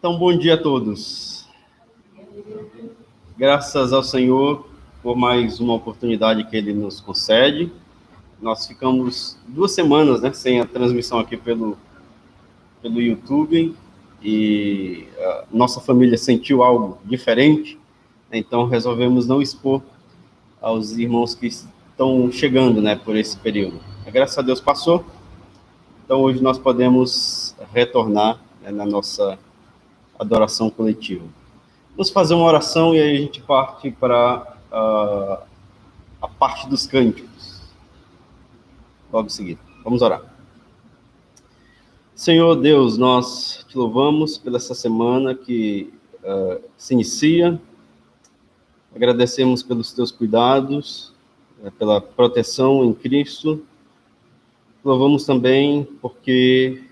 Então, bom dia a todos. Graças ao Senhor por mais uma oportunidade que Ele nos concede. Nós ficamos 2 semanas, sem a transmissão aqui pelo YouTube e a nossa família sentiu algo diferente, então resolvemos não expor aos irmãos que estão chegando, por esse período. Graças a Deus passou, então hoje nós podemos retornar na nossa adoração coletiva. Vamos fazer uma oração e aí a gente parte para a parte dos cânticos. Logo em seguida. Vamos orar. Senhor Deus, nós te louvamos pela essa semana que se inicia. Agradecemos pelos teus cuidados, pela proteção em Cristo. Louvamos também porque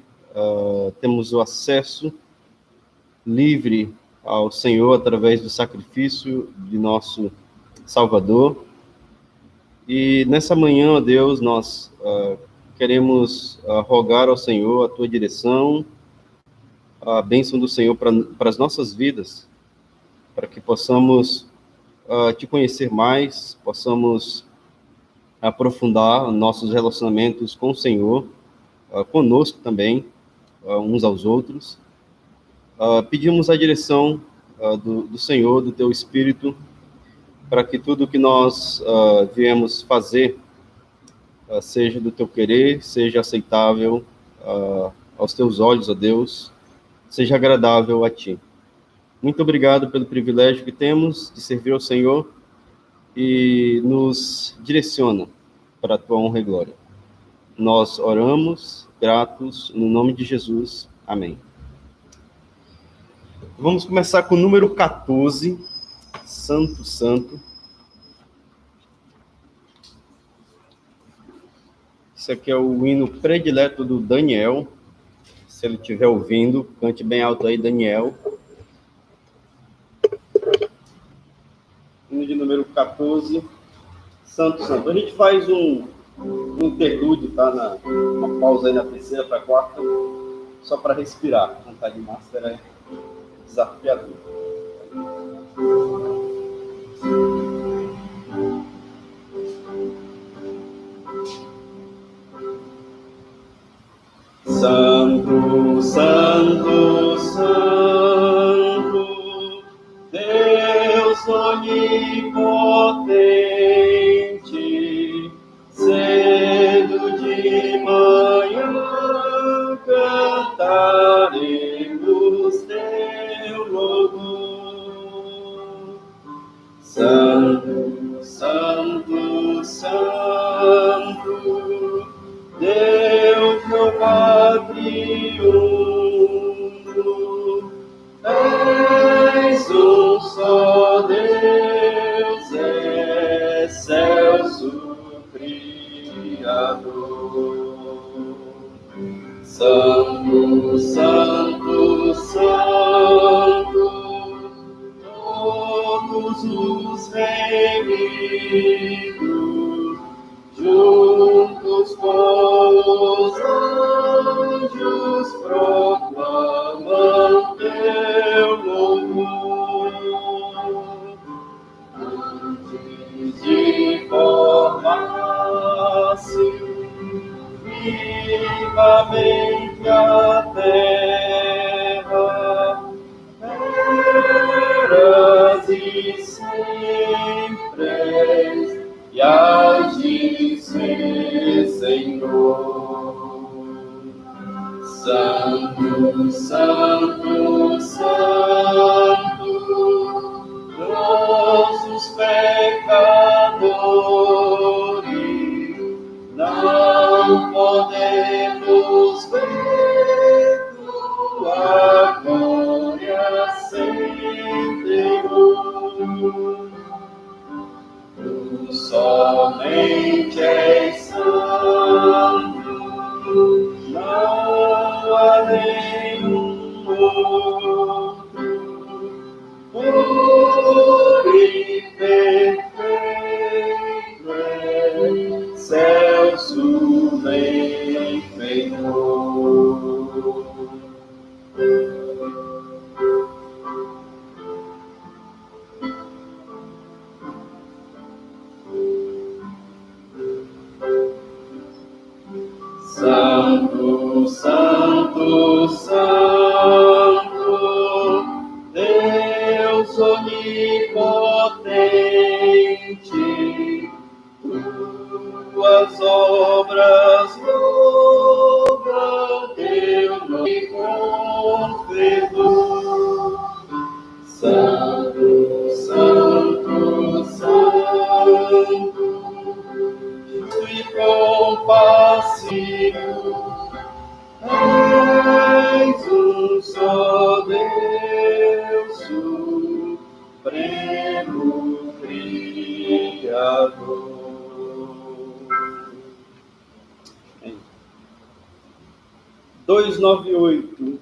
temos o acesso livre ao Senhor através do sacrifício de nosso Salvador. E nessa manhã, ó Deus, nós queremos rogar ao Senhor a tua direção, a bênção do Senhor para as nossas vidas, para que possamos te conhecer mais, possamos aprofundar nossos relacionamentos com o Senhor, conosco também, uns aos outros. Pedimos a direção do Senhor, do teu Espírito, para que tudo que nós viemos fazer seja do teu querer, seja aceitável aos teus olhos, ó Deus, seja agradável a ti. Muito obrigado pelo privilégio que temos de servir ao Senhor e nos direciona para a tua honra e glória. Nós oramos, gratos, no nome de Jesus. Amém. Vamos começar com o número 14, Santo, Santo. Esse aqui é o hino predileto do Daniel. Se ele estiver ouvindo, cante bem alto aí, Daniel. Hino de número 14, Santo, Santo. A gente faz um interlúdio, tá? Uma pausa aí na terceira para a quarta, só para respirar. Cantar de master é desafiador. Santo, Santo, Santo, Deus onipotente, cedo de manhã cantaremos teu louvor. Santo, Santo, Santo, Deus meu Padre uno, és um só Deus, excelso Criador. Santo, Santo, Santo, todos os reunidos, juntos com os anjos proclamam teu louvor. Antes de formar-se vivamente a terra, eras e sempre és, e hás de ser, Senhor. Santo, Santo, Santo, nossos pecadores não podemos ver tua glória sem Deus. Tu somente és santo, não há nenhum outro, puro e perfeito, excelso benfeitor. Santo, Santo, Santo, justo e compassivo, és um só Deus, supremo Criador. 298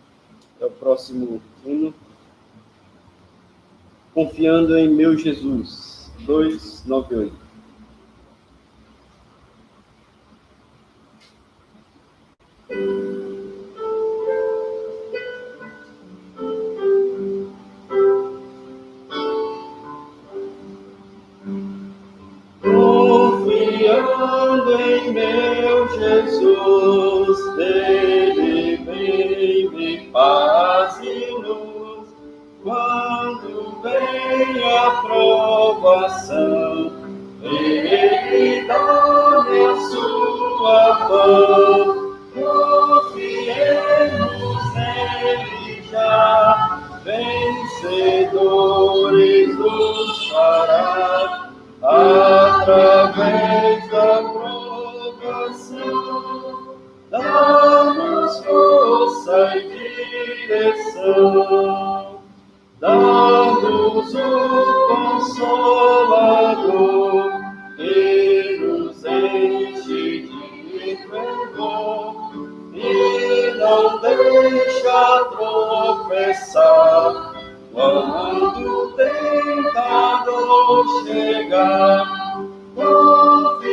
é o próximo hino. Confiando em meu Jesus. 298. Confiando em meu Jesus, dele vem paz e luz. Quando vem a provação, ele dá-me a sua mão. Confiemos nele já, vencedores nos fará. Através da provação, dá-nos força e direção, dá-nos o Consolador, que nos enche de fervor e não deixa tropeçar. Quando o tentador chegar, confiemos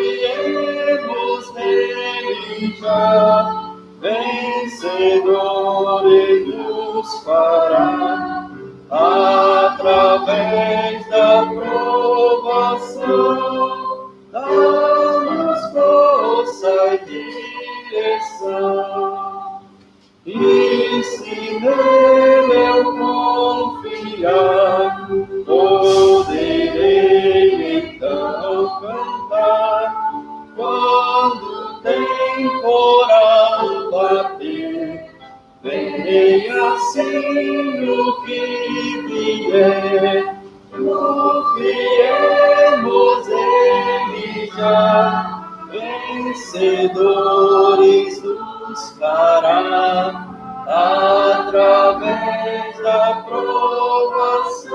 nele já, vencedor ele nos fará. Através da provação, dá-nos força e direção. E se nele eu confiar, poderei então cantar. Quando o temporal bater, venha assim o que vier, confiemos ele já, vencedores nos fará. Através da provação,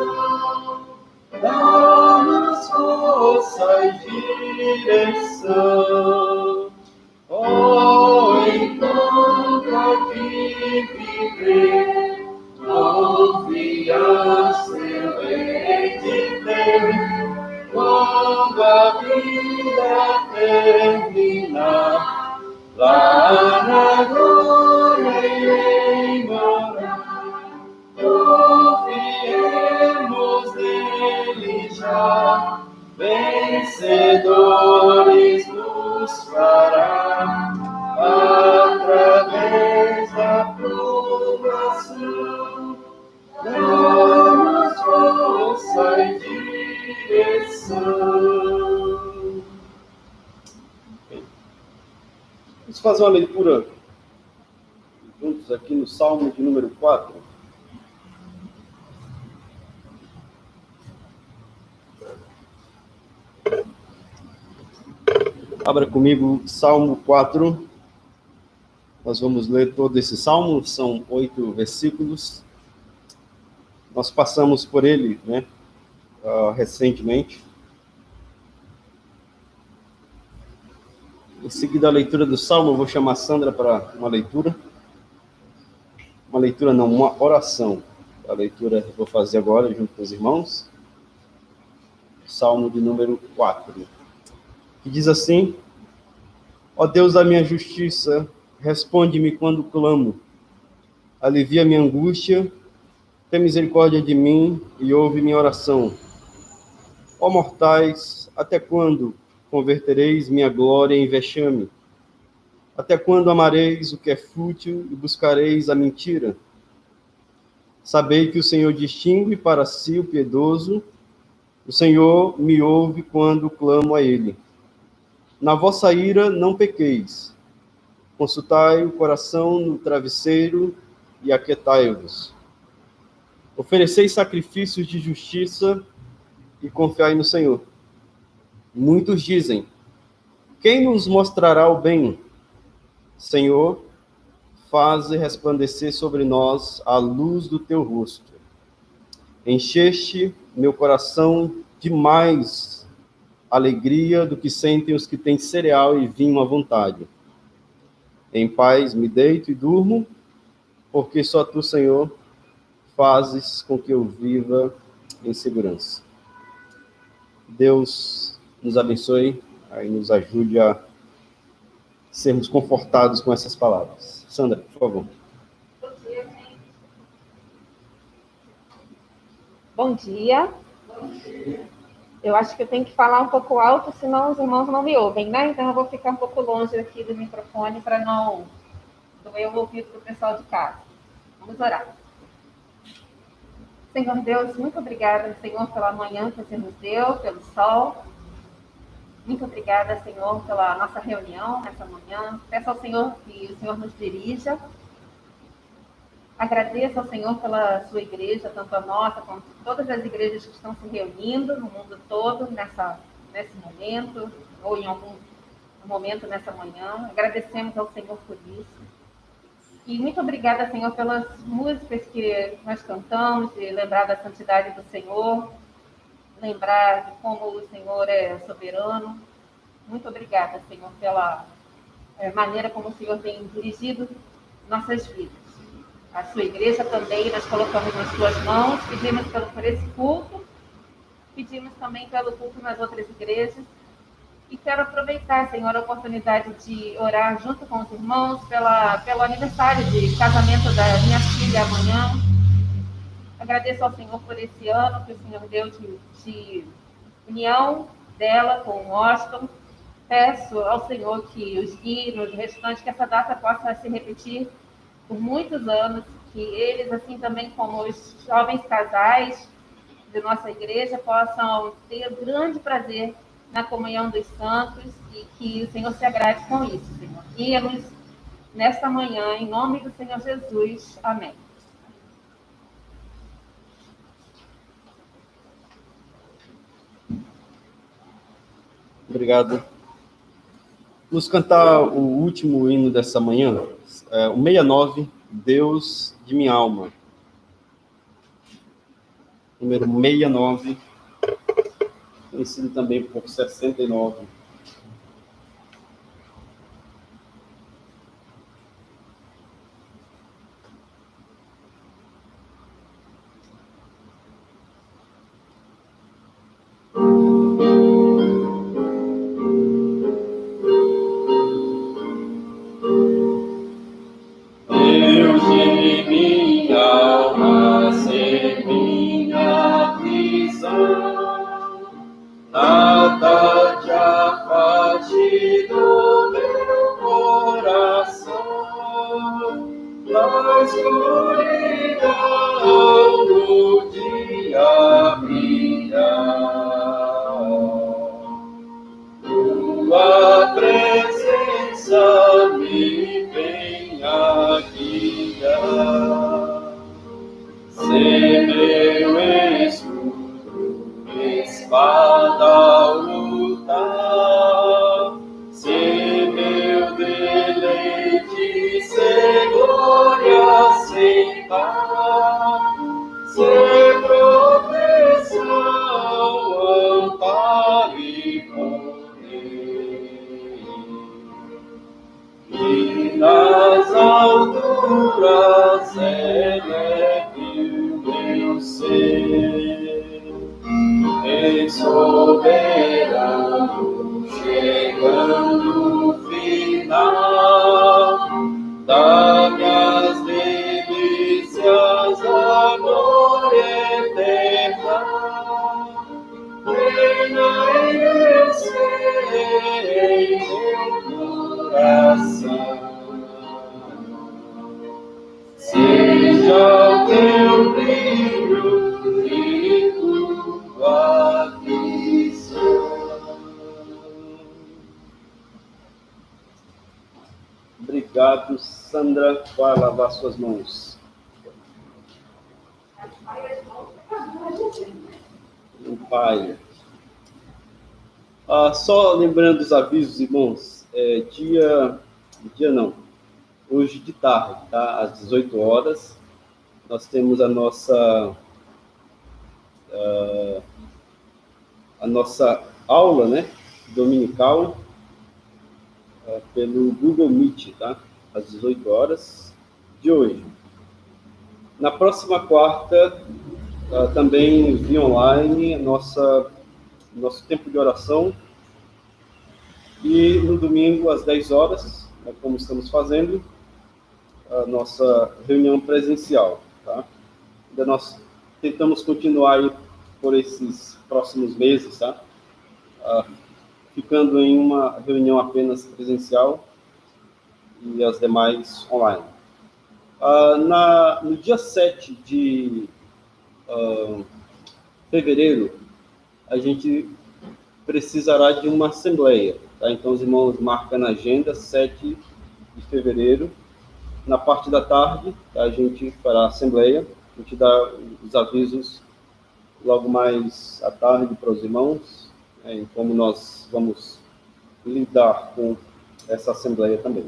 dá-nos força e direção. Oh, enquanto aqui viver, confiança eu hei de ter. Quando a vida terminar, lá na glória irei morar. Confiemos nele já, vencedores nos fará. Através da provação, dá-nos força e direção. Vamos fazer uma leitura juntos aqui no Salmo de número 4. Abra comigo Salmo 4. Nós vamos ler todo esse salmo, são 8 versículos. Nós passamos por ele, recentemente. Em seguida a leitura do salmo, eu vou chamar a Sandra para uma leitura. Uma leitura não, uma oração. A leitura eu vou fazer agora junto com os irmãos. Salmo de número 4. Que diz assim: ó Deus da minha justiça, responde-me quando clamo. Alivia minha angústia, tem misericórdia de mim e ouve minha oração. Ó mortais, até quando convertereis minha glória em vexame? Até quando amareis o que é fútil e buscareis a mentira? Sabei que o Senhor distingue para si o piedoso, o Senhor me ouve quando clamo a ele. Na vossa ira não pequeis, Consultai o coração no travesseiro e aquietai-vos. Ofereceis sacrifícios de justiça e confiai no Senhor. Muitos dizem: quem nos mostrará o bem? Senhor, faze resplandecer sobre nós a luz do teu rosto. Encheste meu coração de mais alegria do que sentem os que têm cereal e vinho à vontade. Em paz me deito e durmo, porque só tu, Senhor, fazes com que eu viva em segurança. Deus nos abençoe e nos ajude a sermos confortados com essas palavras. Sandra, por favor. Bom dia. Eu acho que eu tenho que falar um pouco alto, senão os irmãos não me ouvem, né? Então eu vou ficar um pouco longe aqui do microfone para não doer o ouvido do pessoal de casa. Vamos orar. Senhor Deus, muito obrigada, Senhor, pela manhã que você nos deu, pelo sol. Muito obrigada, Senhor, pela nossa reunião nessa manhã. Peço ao Senhor que o Senhor nos dirija. Agradeço ao Senhor pela sua igreja, tanto a nossa quanto todas as igrejas que estão se reunindo no mundo todo nesse momento, ou em algum momento nessa manhã. Agradecemos ao Senhor por isso. E muito obrigada, Senhor, pelas músicas que nós cantamos, de lembrar da santidade do Senhor, lembrar de como o Senhor é soberano. Muito obrigada, Senhor, pela maneira como o Senhor tem dirigido nossas vidas. A sua igreja também nós colocamos nas suas mãos, pedimos por esse culto, pedimos também pelo culto nas outras igrejas. E quero aproveitar, Senhor, a oportunidade de orar junto com os irmãos pelo aniversário de casamento da minha filha amanhã. Agradeço ao Senhor por esse ano que o Senhor deu de união dela com o Washington. Peço ao Senhor que os guie nos restantes, que essa data possa se repetir por muitos anos, que eles, assim também como os jovens casais de nossa igreja, possam ter grande prazer na comunhão dos santos e que o Senhor se agrade com isso, Senhor. Guia-nos nesta manhã, em nome do Senhor Jesus. Amém. Obrigado. Vamos cantar o último hino dessa manhã, o 69, Deus de minha alma. Número 69, conhecido também por 69. Obrigado. Sandra, vai lavar suas mãos. Pai. Só lembrando os avisos, irmãos, hoje de tarde, tá? Às 18 horas, nós temos a nossa aula, né, dominical, pelo Google Meet, tá? Às 18 horas de hoje. Na próxima quarta, também via online, nosso tempo de oração. E no domingo, às 10 horas, como estamos fazendo, a nossa reunião presencial, tá? Ainda nós tentamos continuar aí por esses próximos meses, tá? Ficando em uma reunião apenas presencial e as demais online. No dia 7 de fevereiro, a gente precisará de uma assembleia, tá? Então, os irmãos marcam na agenda, 7 de fevereiro, na parte da tarde, tá? A gente fará a assembleia, a gente dá os avisos logo mais à tarde para os irmãos, em como nós vamos lidar com essa assembleia também.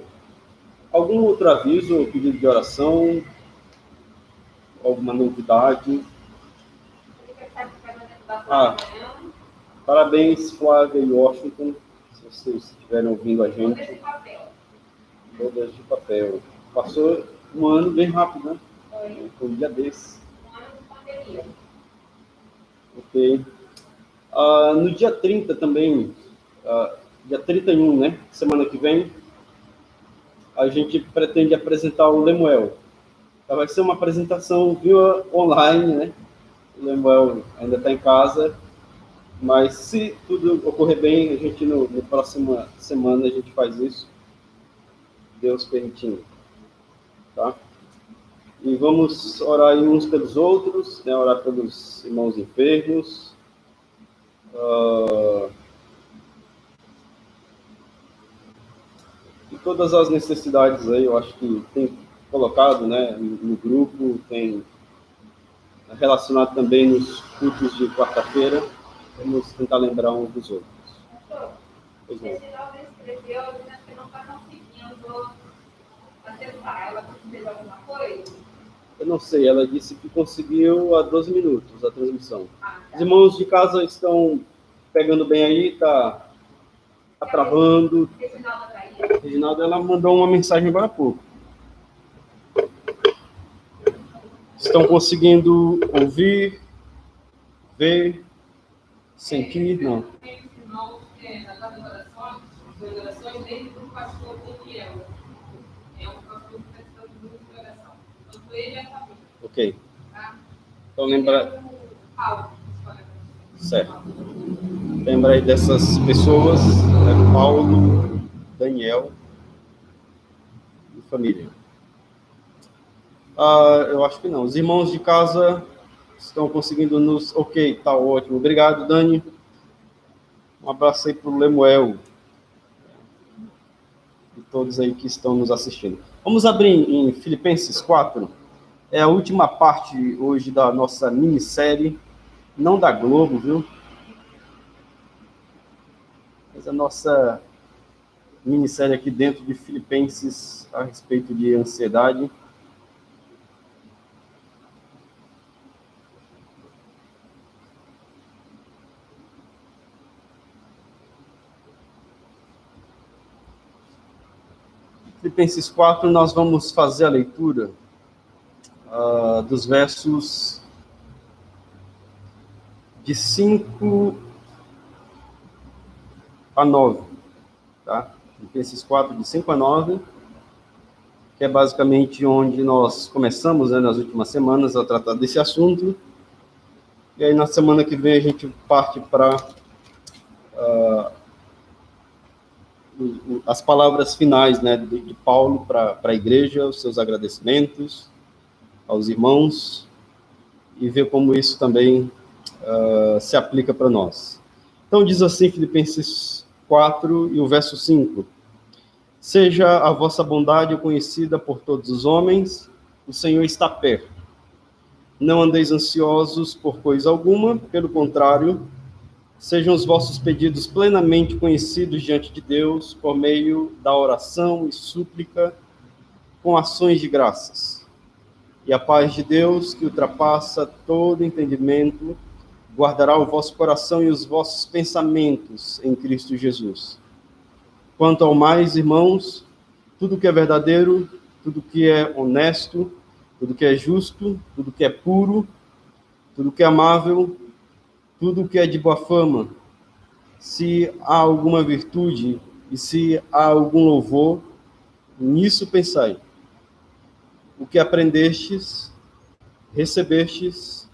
Algum outro aviso ou pedido de oração? Alguma novidade? Parabéns, Flávia e Washington, se vocês estiverem ouvindo a gente. Todas de papel. Passou um ano bem rápido, né? Foi um dia desse. Um ano de pandemia. Ok. No dia 30 também, dia 31, né? Semana que vem, a gente pretende apresentar o Lemuel. Vai ser uma apresentação via online, né? O Lemuel ainda está em casa, mas se tudo ocorrer bem, a gente na próxima semana a gente faz isso, Deus permitindo, tá? E vamos orar uns pelos outros, né? Orar pelos irmãos enfermos, e todas as necessidades aí, eu acho que tem colocado, né, no grupo, tem relacionado também nos cultos de quarta-feira. Vamos tentar lembrar uns dos outros. Pois não. Esse nome escreveu, acho que não está conseguindo acessar. Ela fez alguma coisa? Eu não sei, ela disse que conseguiu há 12 minutos a transmissão. Tá. Os irmãos de casa estão pegando bem aí, tá travando. Reginalda tá aí? Reginalda, ela mandou uma mensagem agora há pouco. Estão conseguindo ouvir, ver, sentir? Não. Tem irmãos nas orações dele para o pastor Daniel. É um pastor que está estudando muito de oração. Tanto ele é a família. Ok. Tá? Então lembra. É o Paulo. Certo. Lembra aí dessas pessoas, né? Paulo, Daniel e família. Eu acho que não. Os irmãos de casa estão conseguindo nos... Ok, tá ótimo. Obrigado, Dani. Um abraço aí para o Lemuel e todos aí que estão nos assistindo. Vamos abrir em Filipenses 4. É a última parte hoje da nossa minissérie, não da Globo, viu? Mas a nossa minissérie aqui dentro de Filipenses a respeito de ansiedade. Filipenses 4, nós vamos fazer a leitura dos versos de 5 a 9, tá? Filipenses 4, de 5 a 9, que é basicamente onde nós começamos, né, nas últimas semanas a tratar desse assunto, e aí na semana que vem a gente parte para as palavras finais, né, de Paulo para a igreja, os seus agradecimentos aos irmãos, e ver como isso também se aplica para nós. Então diz assim Filipenses 4 e o verso 5: Seja a vossa bondade conhecida por todos os homens, o Senhor está perto. Não andeis ansiosos por coisa alguma, pelo contrário, sejam os vossos pedidos plenamente conhecidos diante de Deus, por meio da oração e súplica, com ações de graças. E a paz de Deus, que ultrapassa todo entendimento, guardará o vosso coração e os vossos pensamentos em Cristo Jesus. Quanto ao mais, irmãos, tudo que é verdadeiro, tudo que é honesto, tudo que é justo, tudo que é puro, tudo que é amável, tudo que é de boa fama, se há alguma virtude e se há algum louvor, nisso pensai. O que aprendestes, recebestes,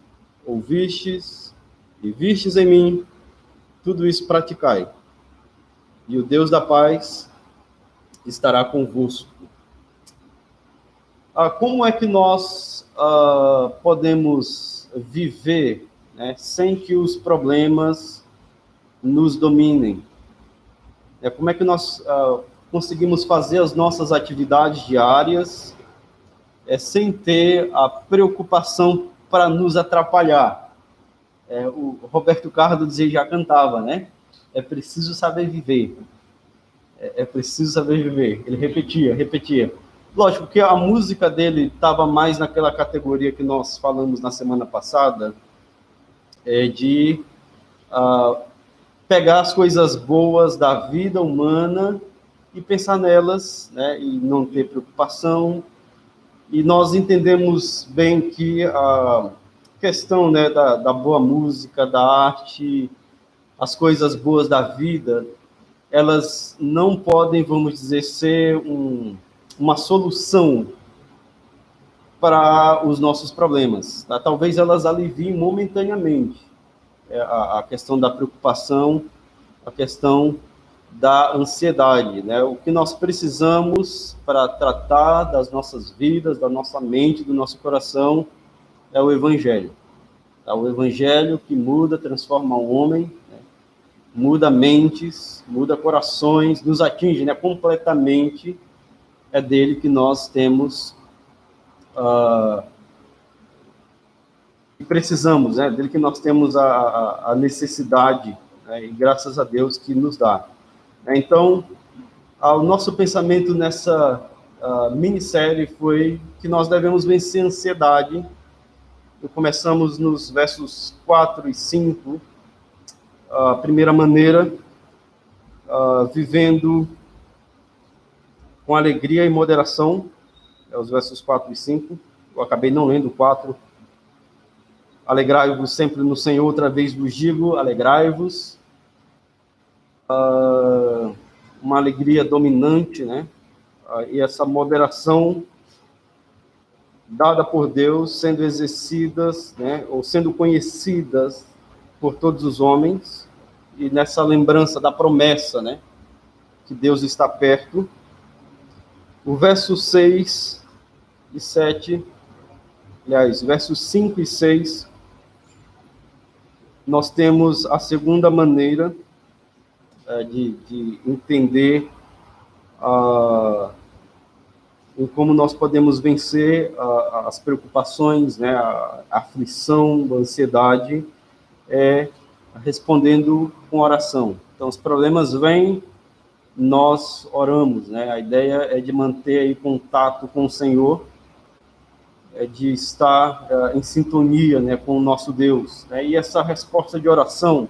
ouvistes e vistes em mim, tudo isso praticai. E o Deus da paz estará convosco. Como é que nós podemos viver, né, sem que os problemas nos dominem? Como é que nós conseguimos fazer as nossas atividades diárias sem ter a preocupação para nos atrapalhar? O Roberto Carlos já cantava, né? É preciso saber viver. É preciso saber viver. Ele repetia. Lógico que a música dele estava mais naquela categoria que nós falamos na semana passada, de pegar as coisas boas da vida humana e pensar nelas, né, e não ter preocupação. E nós entendemos bem que a questão, né, da boa música, da arte, as coisas boas da vida, elas não podem, vamos dizer, ser uma solução para os nossos problemas. Tá? Talvez elas aliviem momentaneamente a questão da preocupação, a questão da ansiedade, né? O que nós precisamos para tratar das nossas vidas, da nossa mente, do nosso coração, é o Evangelho. Tá? O Evangelho que muda, transforma o homem, né? Muda mentes, muda corações, nos atinge, né, completamente. É dele que nós temos e precisamos, né? Dele que nós temos a necessidade, né? E graças a Deus que nos dá. Então, o nosso pensamento nessa minissérie foi que nós devemos vencer a ansiedade. Começamos nos versos 4 e 5, a primeira maneira, vivendo com alegria e moderação, os versos 4 e 5, eu acabei não lendo o 4. Alegrai-vos sempre no Senhor, outra vez vos digo, alegrai-vos. Uma alegria dominante, né? E essa moderação dada por Deus, sendo exercidas, né, ou sendo conhecidas por todos os homens, e nessa lembrança da promessa, né, que Deus está perto. O verso 6 e 7, aliás, versos 5 e 6, nós temos a segunda maneira de entender em como nós podemos vencer as preocupações, né, a aflição, a ansiedade, respondendo com oração. Então, os problemas vêm, nós oramos, né? A ideia é de manter aí contato com o Senhor, de estar em sintonia, né, com o nosso Deus, né? E essa resposta de oração,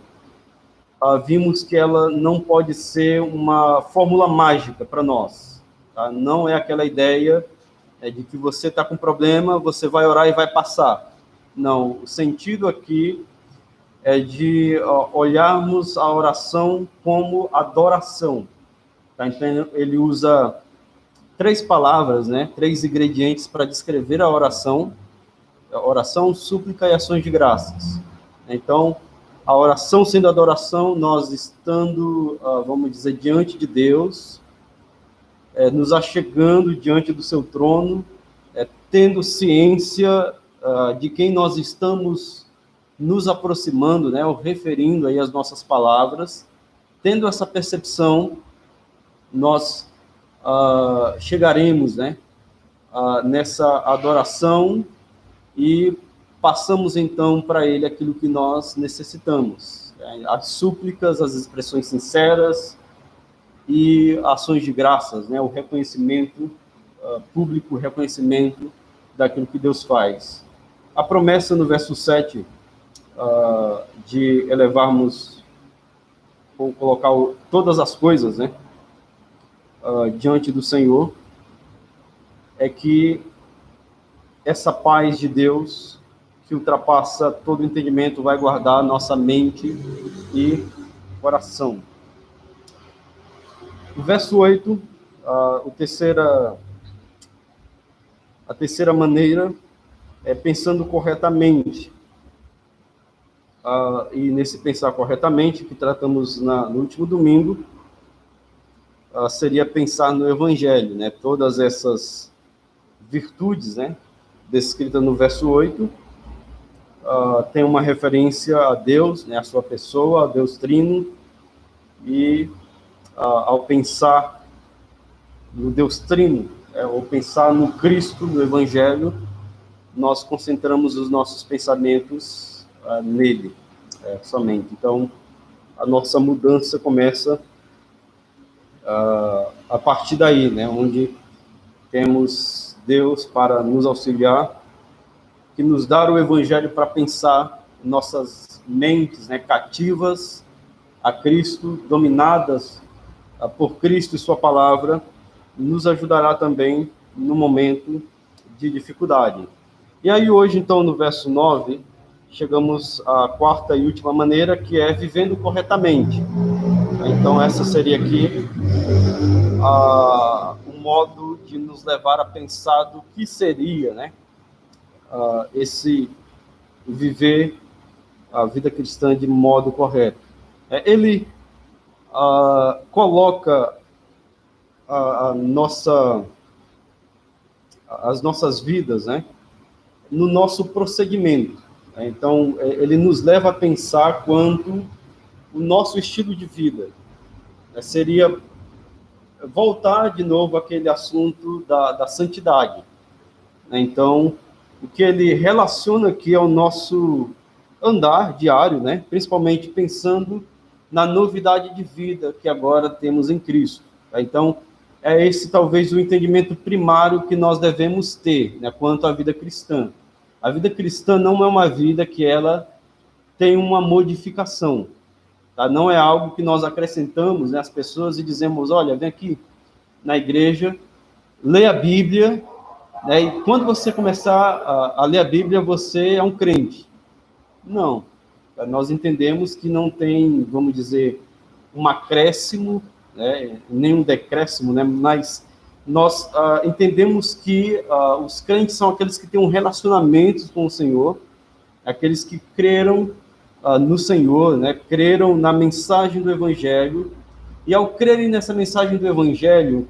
vimos que ela não pode ser uma fórmula mágica para nós, tá? Não é aquela ideia de que você está com problema, você vai orar e vai passar. Não, o sentido aqui é de olharmos a oração como adoração. Tá entendendo? Ele usa 3 palavras, né? 3 ingredientes para descrever a oração: súplica e ações de graças. Então, a oração sendo adoração, nós estando, vamos dizer, diante de Deus, nos achegando diante do seu trono, tendo ciência de quem nós estamos nos aproximando, né? Ou referindo aí as nossas palavras, tendo essa percepção, nós chegaremos, né, nessa adoração e passamos então para Ele aquilo que nós necessitamos, as súplicas, as expressões sinceras e ações de graças, né, o reconhecimento público, o reconhecimento daquilo que Deus faz. A promessa no verso 7 de elevarmos, ou colocar todas as coisas, né, diante do Senhor, é que essa paz de Deus, que ultrapassa todo entendimento, vai guardar nossa mente e coração. O verso 8, a terceira maneira é pensando corretamente. E nesse pensar corretamente, que tratamos no último domingo, seria pensar no Evangelho, né? Todas essas virtudes, né, descritas no verso 8, tem uma referência a Deus, né, a sua pessoa, a Deus Trino, e ao pensar no Deus Trino, ou pensar no Cristo, no Evangelho, nós concentramos os nossos pensamentos nele, somente. Então, a nossa mudança começa a partir daí, né, onde temos Deus para nos auxiliar, que nos dá o Evangelho para pensar nossas mentes, né, cativas a Cristo, dominadas por Cristo e sua palavra, nos ajudará também no momento de dificuldade. E aí hoje, então, no verso 9, chegamos à quarta e última maneira, que é vivendo corretamente. Então, essa seria aqui um modo de nos levar a pensar do que seria, né, esse viver a vida cristã de modo correto. Ele coloca as nossas vidas, né, no nosso prosseguimento. Então, ele nos leva a pensar quanto o nosso estilo de vida seria voltar de novo àquele assunto da santidade. Então, o que ele relaciona aqui é o nosso andar diário, né? Principalmente pensando na novidade de vida que agora temos em Cristo. Então, é esse talvez o entendimento primário que nós devemos ter, né, quanto à vida cristã. A vida cristã não é uma vida que ela tem uma modificação, tá? Não é algo que nós acrescentamos, né, às pessoas e dizemos, olha, vem aqui na igreja, lê a Bíblia, né, e quando você começar a ler a Bíblia, você é um crente. Não. Nós entendemos que não tem, vamos dizer, um acréscimo, né, nem um decréscimo, né, mas nós entendemos que os crentes são aqueles que têm um relacionamento com o Senhor, aqueles que creram no Senhor, né, creram na mensagem do Evangelho, e ao crerem nessa mensagem do Evangelho,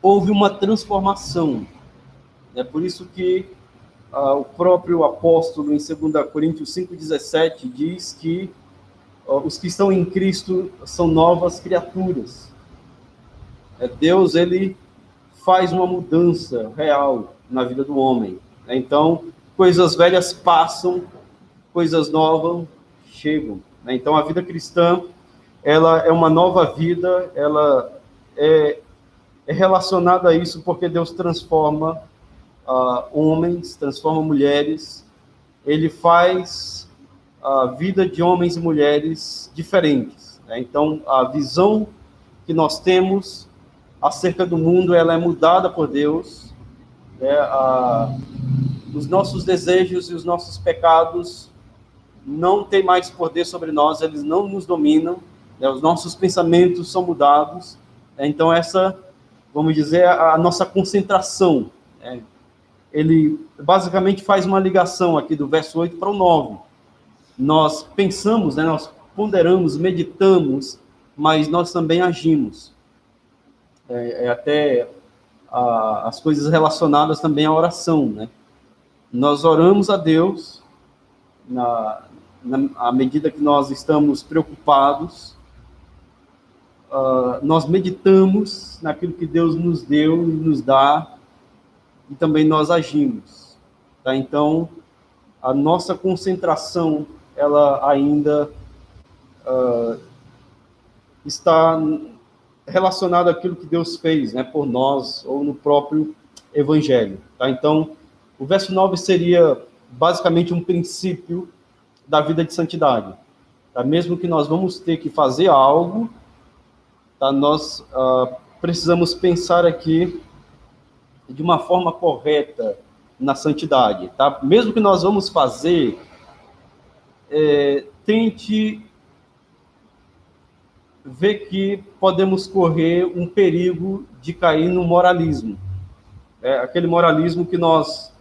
houve uma transformação. É por isso que o próprio apóstolo, em 2 Coríntios 5,17, diz que os que estão em Cristo são novas criaturas. Deus, ele faz uma mudança real na vida do homem. Então, coisas velhas passam, coisas novas chegam. Então, a vida cristã, ela é uma nova vida, ela é relacionada a isso porque Deus transforma homens, transforma mulheres, ele faz a vida de homens e mulheres diferentes. Então, a visão que nós temos acerca do mundo, ela é mudada por Deus. Os nossos desejos e os nossos pecados não têm mais poder sobre nós, eles não nos dominam, os nossos pensamentos são mudados. Então, essa, vamos dizer, a nossa concentração, ele basicamente faz uma ligação aqui do verso 8 para o 9. Nós pensamos, né, nós ponderamos, meditamos, mas nós também agimos. Até as coisas relacionadas também à oração, né? Nós oramos a Deus à medida que nós estamos preocupados, nós meditamos naquilo que Deus nos deu e nos dá, e também nós agimos. Tá? Então, a nossa concentração, ela ainda está relacionada àquilo que Deus fez, né, por nós, ou no próprio Evangelho. Tá? Então, o verso 9 seria basicamente um princípio da vida de santidade. Tá? Mesmo que nós vamos ter que fazer algo, tá? Nós precisamos pensar aqui de uma forma correta na santidade. Tá? Mesmo que nós vamos fazer, tente ver que podemos correr um perigo de cair no moralismo. Aquele moralismo que nós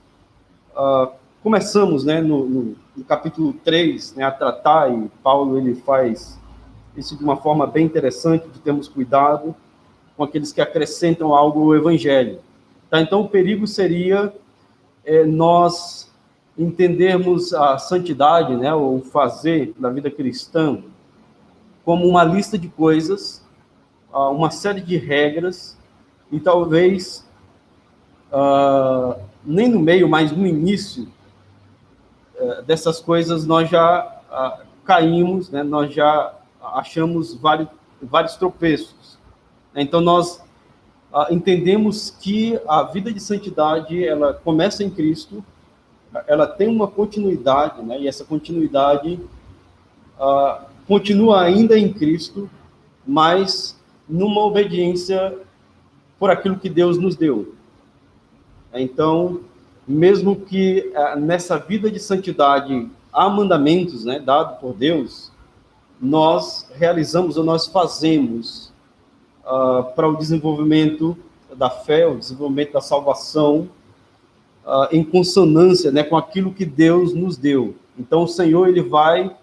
começamos, né, no capítulo 3, né, a tratar, e Paulo ele faz isso de uma forma bem interessante, de termos cuidado com aqueles que acrescentam algo ao Evangelho. Tá? Então, o perigo seria nós entendermos a santidade, né, ou fazer da vida cristã como uma lista de coisas, uma série de regras, e talvez nem no meio, mas no início dessas coisas nós já caímos, né, nós já achamos vários tropeços. Então, nós entendemos que a vida de santidade, ela começa em Cristo, ela tem uma continuidade, né, e essa continuidade continua ainda em Cristo, mas numa obediência por aquilo que Deus nos deu. Então, mesmo que nessa vida de santidade há mandamentos, né, dados por Deus, nós realizamos ou nós fazemos para o desenvolvimento da fé, o desenvolvimento da salvação, em consonância, né, com aquilo que Deus nos deu. Então, o Senhor ele vai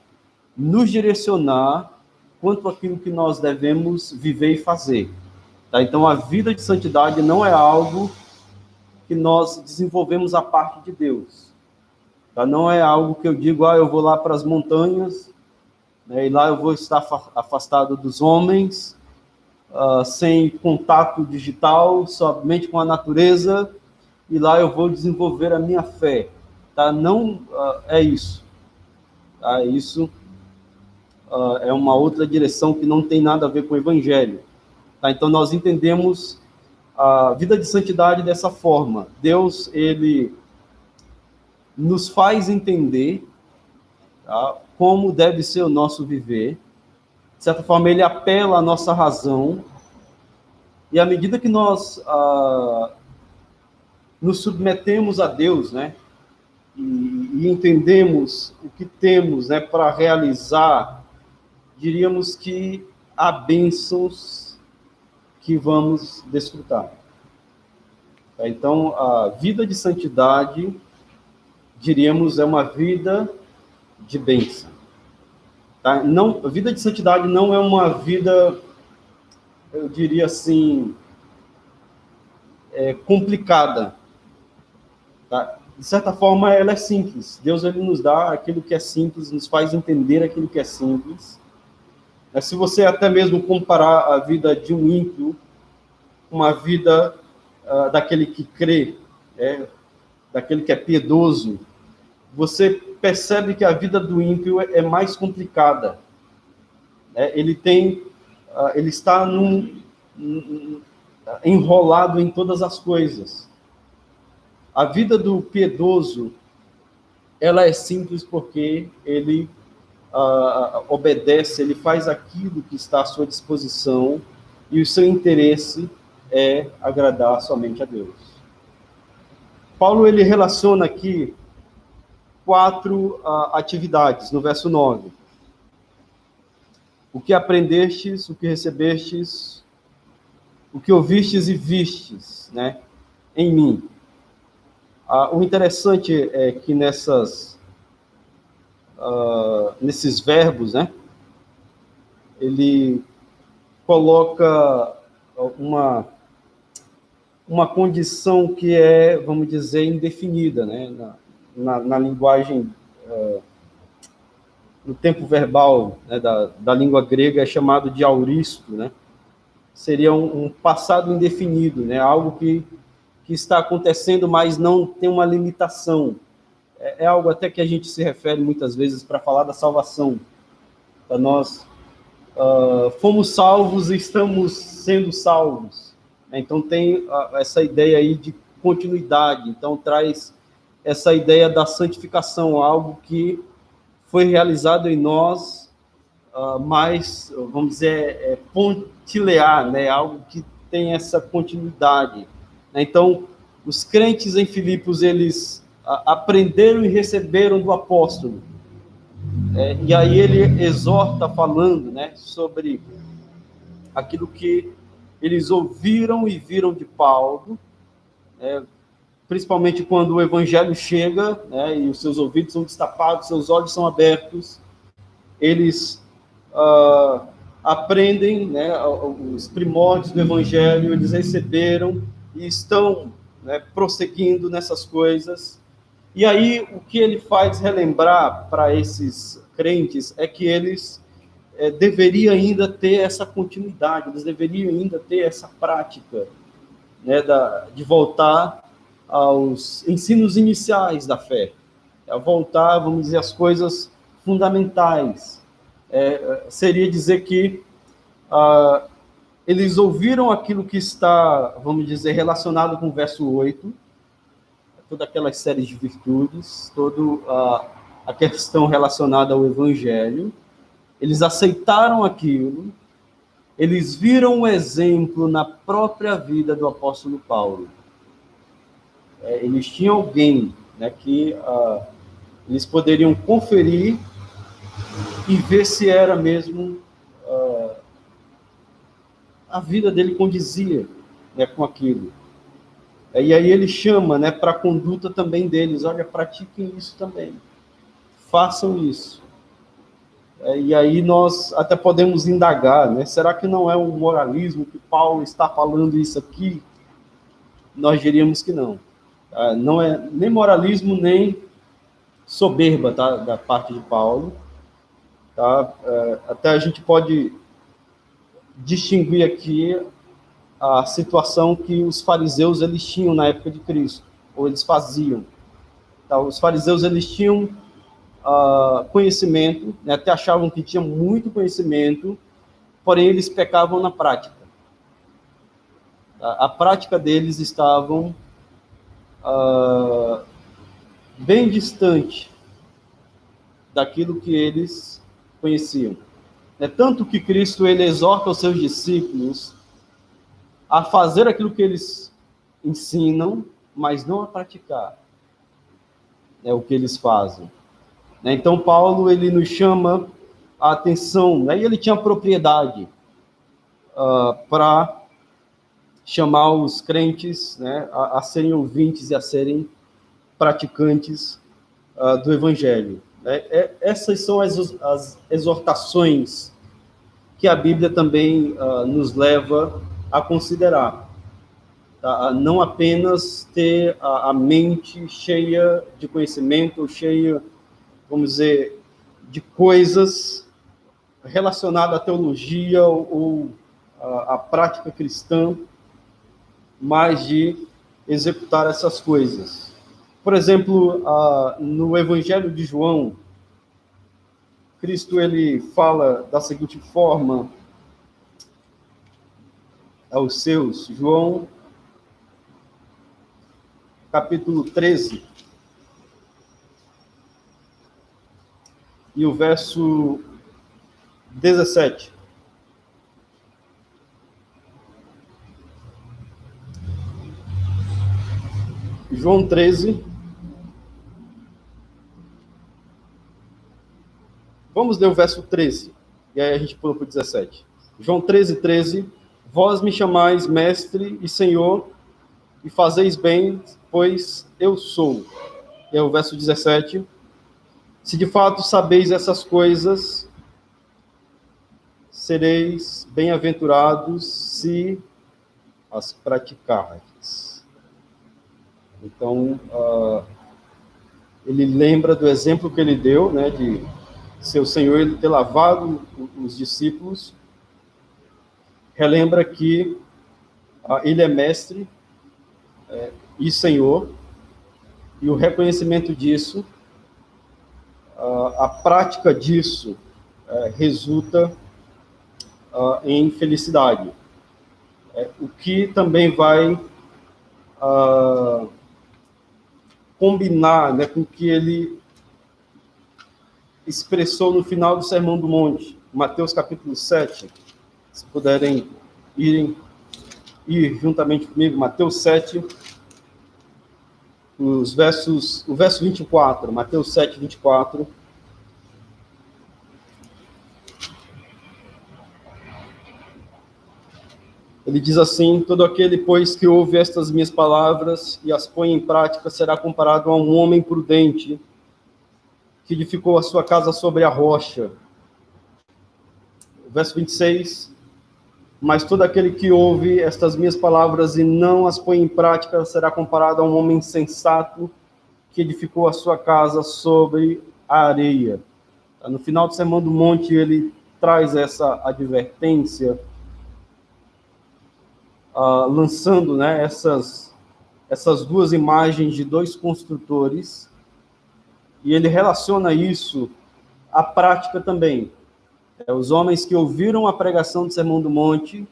nos direcionar quanto àquilo que nós devemos viver e fazer. Tá? Então, a vida de santidade não é algo que nós desenvolvemos a parte de Deus. Tá? Não é algo que eu digo, eu vou lá para as montanhas, né, e lá eu vou estar afastado dos homens, sem contato digital, somente com a natureza, e lá eu vou desenvolver a minha fé. Tá? Não é isso. Tá? Isso é uma outra direção que não tem nada a ver com o Evangelho. Tá? Então, nós entendemos a vida de santidade dessa forma. Deus, ele nos faz entender, tá, como deve ser o nosso viver. De certa forma, ele apela à nossa razão. E à medida que nós nos submetemos a Deus, né, e entendemos o que temos, né, para realizar, diríamos que há bênçãos que vamos desfrutar. Então, a vida de santidade, diríamos, é uma vida de bênção. Tá? Não, a vida de santidade não é uma vida, eu diria assim, complicada. Tá? De certa forma, ela é simples. Deus ele nos dá aquilo que é simples, nos faz entender aquilo que é simples. Se você até mesmo comparar a vida de um ímpio com a vida daquele que crê, daquele que é piedoso, você percebe que a vida do ímpio é mais complicada. Ele está enrolado em todas as coisas. A vida do piedoso, ela é simples porque ele obedece, ele faz aquilo que está à sua disposição, e o seu interesse é agradar somente a Deus. Paulo ele relaciona aqui 4 atividades no verso 9. O que aprendestes, o que recebestes, o que ouvistes e vistes, né, em mim. O interessante é que nesses verbos, né, ele coloca uma condição que é, vamos dizer, indefinida, né, na linguagem, no tempo verbal, né, da língua grega é chamado de auristo, né, seria um passado indefinido, né? Algo que está acontecendo, mas não tem uma limitação. É algo até que a gente se refere muitas vezes para falar da salvação. Para nós fomos salvos e estamos sendo salvos. Então tem essa ideia aí de continuidade. Então traz essa ideia da santificação, algo que foi realizado em nós, mas, vamos dizer, pontilear, né? Algo que tem essa continuidade. Então, os crentes em Filipos, eles aprenderam e receberam do apóstolo. E aí ele exorta falando, né, sobre aquilo que eles ouviram e viram de Paulo, principalmente quando o evangelho chega, né, e os seus ouvidos são destapados, seus olhos são abertos, eles aprendem, né, os primórdios do evangelho, eles receberam e estão, né, prosseguindo nessas coisas. E aí o que ele faz relembrar para esses crentes é que eles deveriam ainda ter essa continuidade, eles deveriam ainda ter essa prática, né, de voltar aos ensinos iniciais da fé, a voltar, vamos dizer, às coisas fundamentais. Seria dizer que eles ouviram aquilo que está, vamos dizer, relacionado com o verso 8, toda aquela série de virtudes, toda a questão relacionada ao evangelho, eles aceitaram aquilo, eles viram o exemplo na própria vida do apóstolo Paulo. Eles tinham alguém, né, que eles poderiam conferir e ver se era mesmo a vida dele condizia, né, com aquilo. E aí ele chama, né, para a conduta também deles. Olha, pratiquem isso também. Façam isso. E aí nós até podemos indagar, né? Será que não é um moralismo que Paulo está falando isso aqui? Nós diríamos que não. Não é nem moralismo, nem soberba, tá, da parte de Paulo. Tá? Até a gente pode distinguir aqui a situação que os fariseus eles tinham na época de Cristo, ou eles faziam. Tá? Os fariseus eles tinham conhecimento, né? Até achavam que tinham muito conhecimento, porém eles pecavam na prática. A prática deles estavam bem distante daquilo que eles conheciam. Tanto que Cristo ele exorta os seus discípulos a fazer aquilo que eles ensinam, mas não a praticar o que eles fazem. Então, Paulo ele nos chama a atenção, e ele tinha propriedade para chamar os crentes, né, a serem ouvintes e a serem praticantes do Evangelho. Essas são as exortações que a Bíblia também nos leva a considerar. Tá? Não apenas ter a mente cheia de conhecimento, cheia, vamos dizer, de coisas relacionadas à teologia ou à prática cristã, mas de executar essas coisas. Por exemplo, no Evangelho de João, Cristo ele fala da seguinte forma aos seus, João, capítulo 13, e o verso 17. João 13. Vamos ler o verso 13, e aí a gente pula para o 17. João 13, 13. Vós me chamais mestre e senhor, e fazeis bem, pois eu sou. E aí o verso 17. Se de fato sabeis essas coisas, sereis bem-aventurados se as praticardes. Então, ele lembra do exemplo que ele deu, né, de seu Senhor ele ter lavado os discípulos, relembra que ele é mestre e Senhor, e o reconhecimento disso, a prática disso resulta em felicidade. O que também vai combinar, né, com o que ele expressou no final do Sermão do Monte, Mateus capítulo 7, se puderem ir juntamente comigo, Mateus 7, o verso 24, Mateus 7, 24. Ele diz assim: todo aquele, pois, que ouve estas minhas palavras e as põe em prática, será comparado a um homem prudente que edificou a sua casa sobre a rocha. Verso 26, mas todo aquele que ouve estas minhas palavras e não as põe em prática, será comparado a um homem sensato que edificou a sua casa sobre a areia. No final do Sermão do Monte, ele traz essa advertência, lançando, né, essas duas imagens de dois construtores, e ele relaciona isso à prática também. Os homens que ouviram a pregação do Sermão do Monte,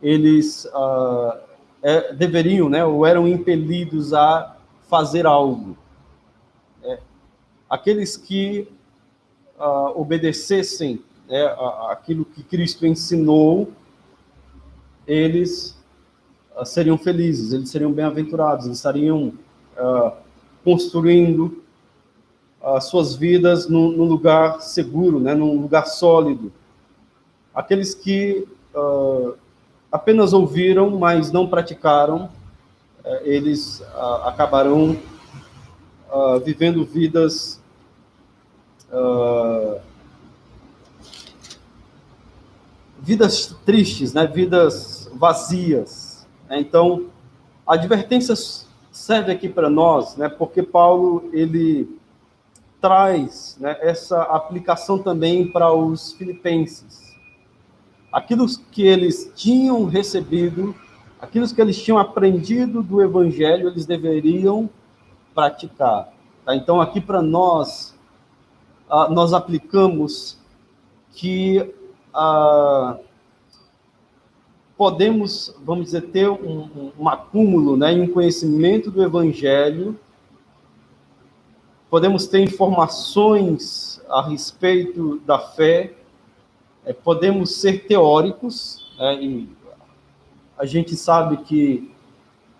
eles deveriam, né, ou eram impelidos a fazer algo. Aqueles que obedecessem aquilo que Cristo ensinou, eles seriam felizes, eles seriam bem-aventurados, eles estariam construindo as suas vidas num lugar seguro, né, num lugar sólido. Aqueles que apenas ouviram, mas não praticaram, eles acabarão vivendo vidas tristes, né, vidas vazias. Então, a advertência serve aqui para nós, né, porque Paulo, ele traz, né, essa aplicação também para os filipenses. Aquilo que eles tinham recebido, aquilo que eles tinham aprendido do Evangelho, eles deveriam praticar. Tá? Então, aqui para nós, nós aplicamos que podemos, vamos dizer, ter um acúmulo, né, em um conhecimento do Evangelho, podemos ter informações a respeito da fé, podemos ser teóricos, e a gente sabe que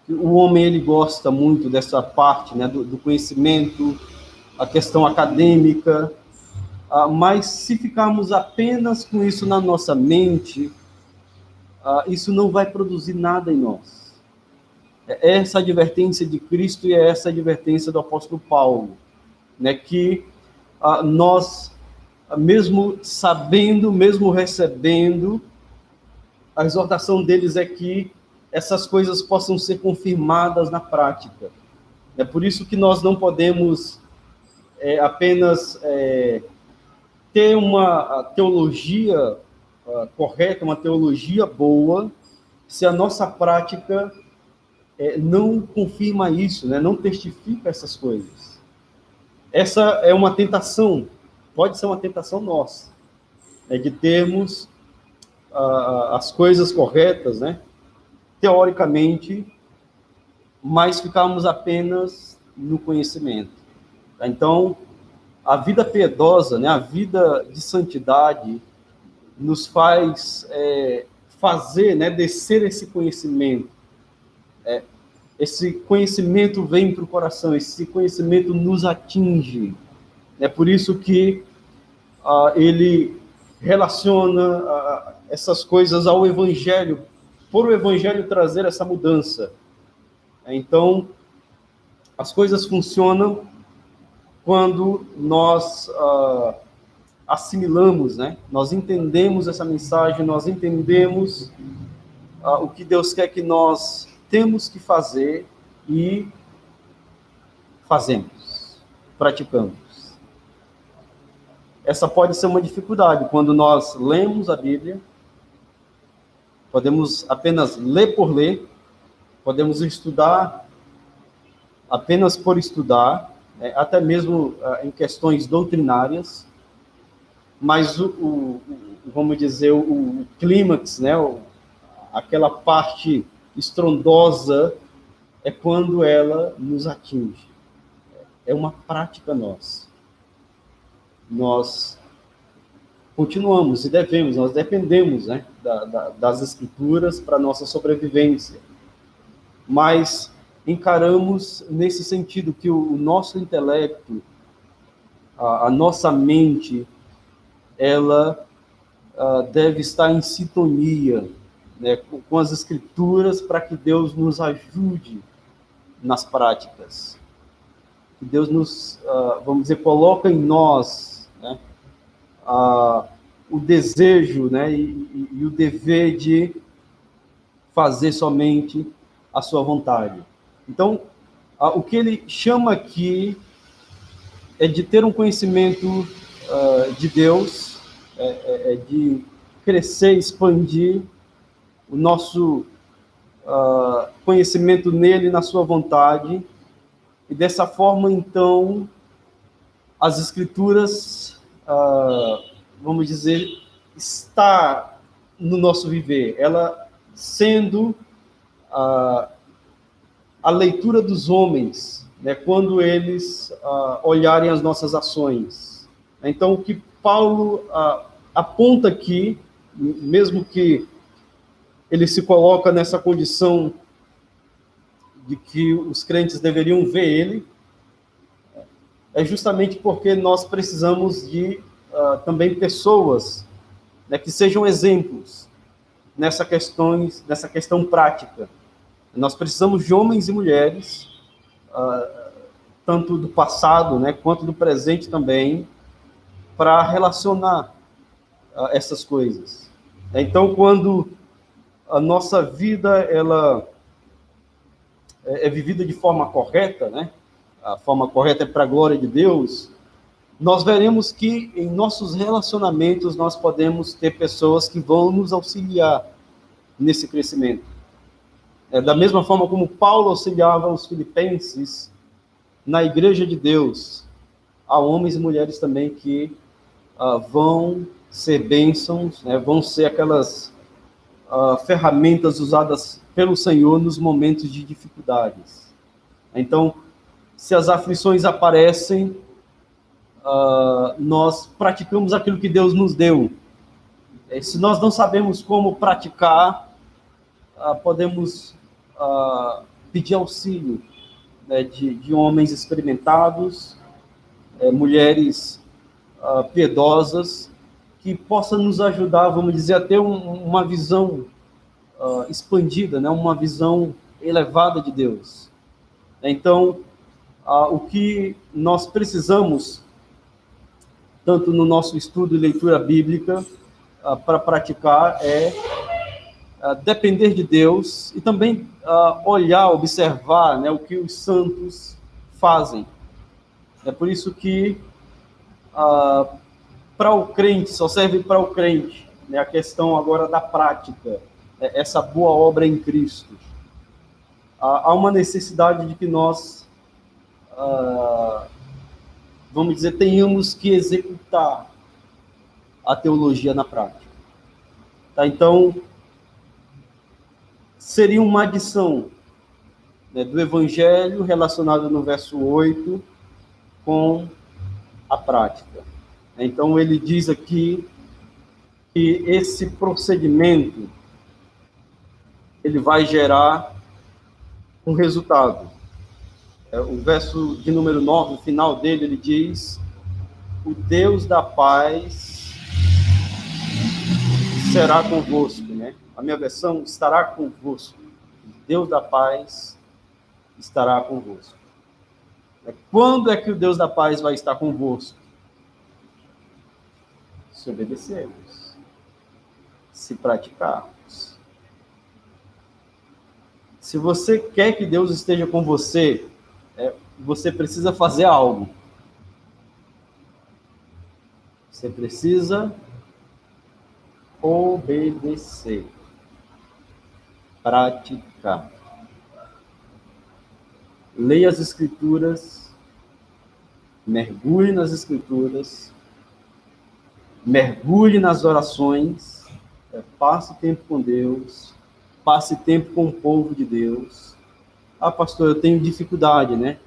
o homem, ele gosta muito dessa parte, né, do conhecimento, a questão acadêmica, mas se ficarmos apenas com isso na nossa mente, isso não vai produzir nada em nós. É essa advertência de Cristo e é essa advertência do apóstolo Paulo, né, que nós, mesmo sabendo, mesmo recebendo, a exortação deles é que essas coisas possam ser confirmadas na prática. É por isso que nós não podemos apenas ter uma teologia correta, uma teologia boa, se a nossa prática não confirma isso, né? Não testifica essas coisas. Essa é uma tentação, pode ser uma tentação nossa, de termos as coisas corretas, né, teoricamente, mas ficarmos apenas no conhecimento. Então, a vida piedosa, né, a vida de santidade, nos faz fazer, né, descer esse conhecimento. Esse conhecimento vem para o coração, esse conhecimento nos atinge. É por isso que ele relaciona essas coisas ao Evangelho, por o Evangelho trazer essa mudança. Então, as coisas funcionam quando nós assimilamos, né? Nós entendemos essa mensagem, nós entendemos o que Deus quer que nós temos que fazer e fazemos, praticamos. Essa pode ser uma dificuldade quando nós lemos a Bíblia, Podemos apenas ler por ler, podemos estudar apenas por estudar, até mesmo em questões doutrinárias, mas vamos dizer, o clímax, né, aquela parte estrondosa, é quando ela nos atinge. É uma prática nossa. Nós continuamos e nós dependemos, né, das Escrituras para a nossa sobrevivência. Mas encaramos nesse sentido que o nosso intelecto, a nossa mente, ela deve estar em sintonia, né, com as Escrituras, para que Deus nos ajude nas práticas. Que Deus nos, vamos dizer, coloca em nós, né, o desejo, né, e o dever de fazer somente a sua vontade. Então, o que ele chama aqui é de ter um conhecimento de Deus, de crescer, expandir o nosso conhecimento nele, na sua vontade, e dessa forma, então, as Escrituras, vamos dizer, está no nosso viver, ela sendo a leitura dos homens, né, quando eles olharem as nossas ações. Então, o que Paulo aponta aqui, mesmo que ele se coloca nessa condição de que os crentes deveriam ver ele, é justamente porque nós precisamos de também pessoas, né, que sejam exemplos nessa questão prática. Nós precisamos de homens e mulheres, tanto do passado, né, quanto do presente também, para relacionar essas coisas. Então, quando a nossa vida ela é vivida de forma correta, né, a forma correta é para a glória de Deus, nós veremos que em nossos relacionamentos nós podemos ter pessoas que vão nos auxiliar nesse crescimento. Da mesma forma como Paulo auxiliava os filipenses na igreja de Deus, há homens e mulheres também que vão ser bênçãos, né, vão ser aquelas ferramentas usadas pelo Senhor nos momentos de dificuldades. Então, se as aflições aparecem, nós praticamos aquilo que Deus nos deu. Se nós não sabemos como praticar, podemos pedir auxílio, né, de homens experimentados, mulheres piedosas, que possam nos ajudar, vamos dizer, a ter uma visão expandida, né, uma visão elevada de Deus. Então, o que nós precisamos, tanto no nosso estudo e leitura bíblica, para praticar, é depender de Deus e também olhar, observar, né, o que os santos fazem. É por isso que para o crente, só serve para o crente, né, a questão agora da prática, essa boa obra em Cristo. Há uma necessidade de que nós, vamos dizer, tenhamos que executar a teologia na prática. Tá? Então, seria uma adição, né, do Evangelho relacionado no verso 8 com a prática. Então, ele diz aqui que esse procedimento ele vai gerar um resultado. O verso de número 9, o final dele, ele diz: o Deus da paz será convosco, né? A minha versão, estará convosco. O Deus da paz estará convosco. Quando é que o Deus da paz vai estar convosco? Se obedecermos, se praticarmos. Se você quer que Deus esteja com você, você precisa fazer algo. Você precisa obedecer. praticar. Leia as Escrituras, mergulhe nas Escrituras, mergulhe nas orações, passe tempo com Deus, passe tempo com o povo de Deus. Ah, pastor, eu tenho dificuldade, né?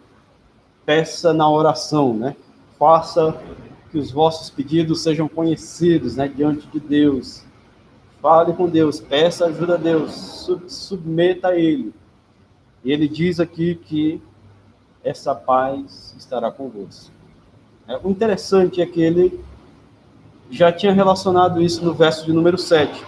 Peça na oração, né? Faça que os vossos pedidos sejam conhecidos, né, diante de Deus. Fale com Deus, peça ajuda a Deus, submeta a Ele. E Ele diz aqui que essa paz estará convosco. O interessante é que Ele já tinha relacionado isso no verso de número 7.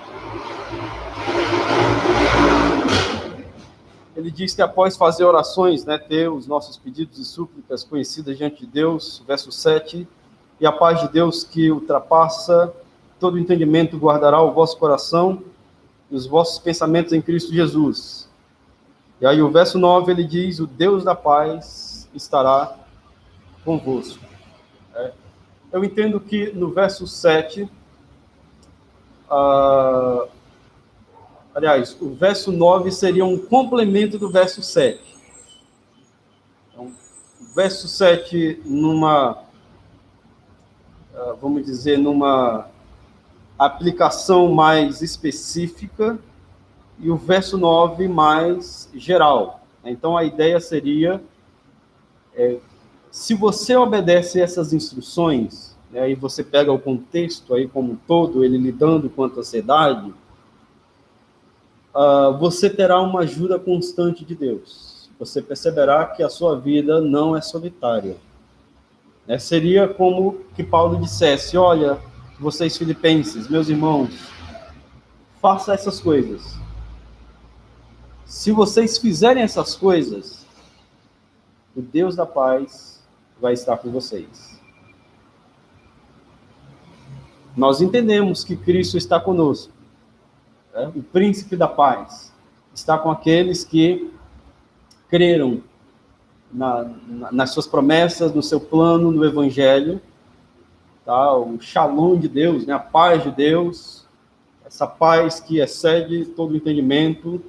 Ele diz que após fazer orações, né, ter os nossos pedidos e súplicas conhecidas diante de Deus, verso 7, e a paz de Deus que ultrapassa todo entendimento guardará o vosso coração e os vossos pensamentos em Cristo Jesus. E aí o verso 9 ele diz, o Deus da paz estará convosco. Eu entendo que no verso 7, aliás, o verso 9 seria um complemento do verso 7. Então, o verso 7, vamos dizer, numa aplicação mais específica, e o verso 9 mais geral. Então, a ideia seria, se você obedece essas instruções, né, e você pega o contexto aí como um todo, ele lidando com a ansiedade, você terá uma ajuda constante de Deus. Você perceberá que a sua vida não é solitária. Seria como que Paulo dissesse, olha, vocês filipenses, meus irmãos, façam essas coisas. Se vocês fizerem essas coisas, o Deus da paz vai estar com vocês. Nós entendemos que Cristo está conosco. O príncipe da paz está com aqueles que creram nas suas promessas, no seu plano, no evangelho, tá? O shalom de Deus, né? A paz de Deus, essa paz que excede todo o entendimento,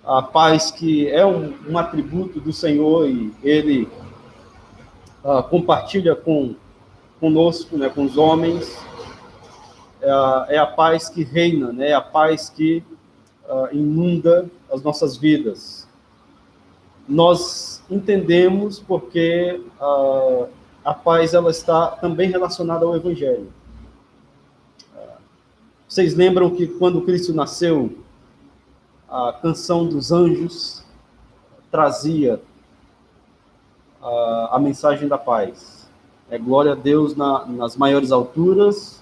a paz que é um atributo do Senhor e Ele compartilha conosco, né? Com os homens. É a paz que reina, né? É a paz que inunda as nossas vidas. Nós entendemos porque a paz ela está também relacionada ao Evangelho. Vocês lembram que quando Cristo nasceu, a canção dos anjos trazia a mensagem da paz. Glória a Deus nas maiores alturas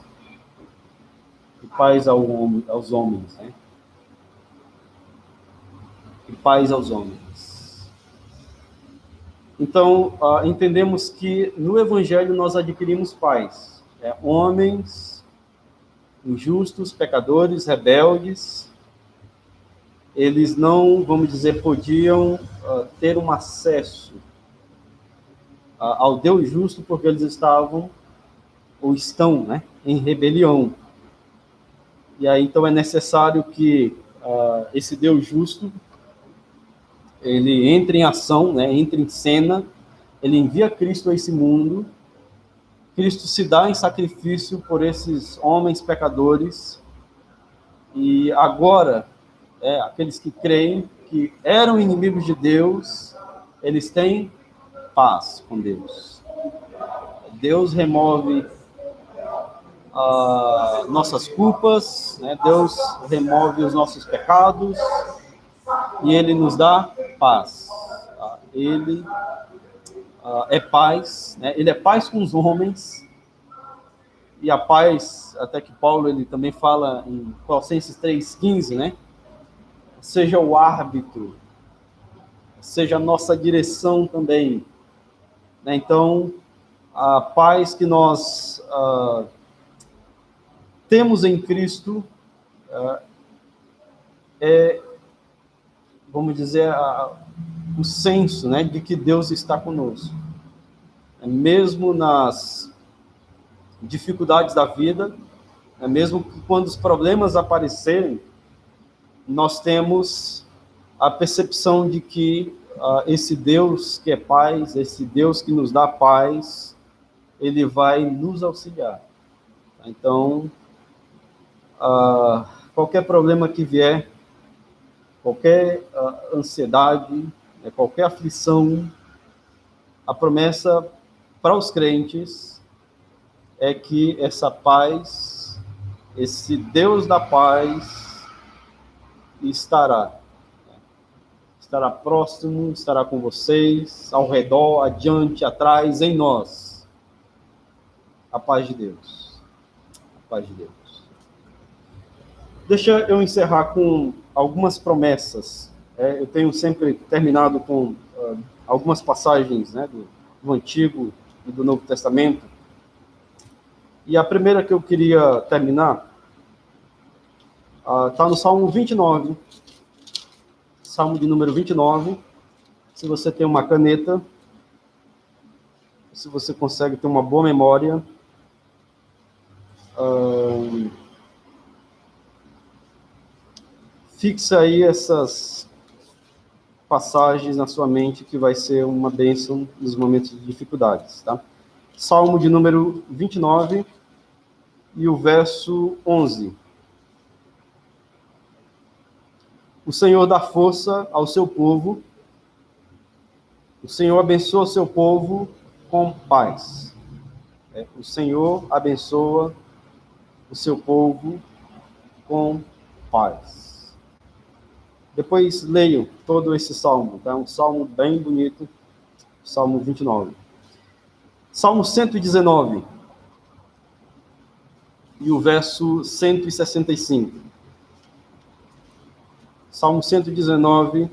e paz aos homens, né? E paz aos homens. Então, entendemos que no Evangelho nós adquirimos paz. Homens injustos, pecadores, rebeldes, eles não, vamos dizer, podiam ter um acesso ao Deus justo porque eles estavam ou estão, né, em rebelião. E aí, então, é necessário que esse Deus justo ele entra em ação, né, entra em cena, ele envia Cristo a esse mundo, Cristo se dá em sacrifício por esses homens pecadores, e agora, aqueles que creem, que eram inimigos de Deus, eles têm paz com Deus. Deus remove nossas culpas, né? Deus remove os nossos pecados, e Ele nos dá paz. Ele é paz, né? Ele é paz com os homens, e a paz, até que Paulo ele também fala em Colossenses 3,15, né? Seja o árbitro, seja a nossa direção também, né? Então, a paz que nós temos em Cristo vamos dizer, o senso, né, de que Deus está conosco. Mesmo nas dificuldades da vida, mesmo que quando os problemas aparecerem, nós temos a percepção de que esse Deus que é paz, esse Deus que nos dá paz, ele vai nos auxiliar. Então, qualquer problema que vier, qualquer ansiedade, qualquer aflição, a promessa para os crentes é que essa paz, esse Deus da paz, estará próximo, estará com vocês, ao redor, adiante, atrás, em nós. A paz de Deus. A paz de Deus. Deixa eu encerrar com algumas promessas. Eu tenho sempre terminado com algumas passagens, né, do Antigo e do Novo Testamento. E a primeira que eu queria terminar está no Salmo 29. Salmo de número 29. Se você tem uma caneta, se você consegue ter uma boa memória, fixa aí essas passagens na sua mente, que vai ser uma bênção nos momentos de dificuldades, tá? Salmo de número 29 e o verso 11. O Senhor dá força ao seu povo, o Senhor abençoa o seu povo com paz. O Senhor abençoa o seu povo com paz. Depois leio todo esse salmo, tá? Um salmo bem bonito, Salmo 29. Salmo 119 e o verso 165. Salmo 119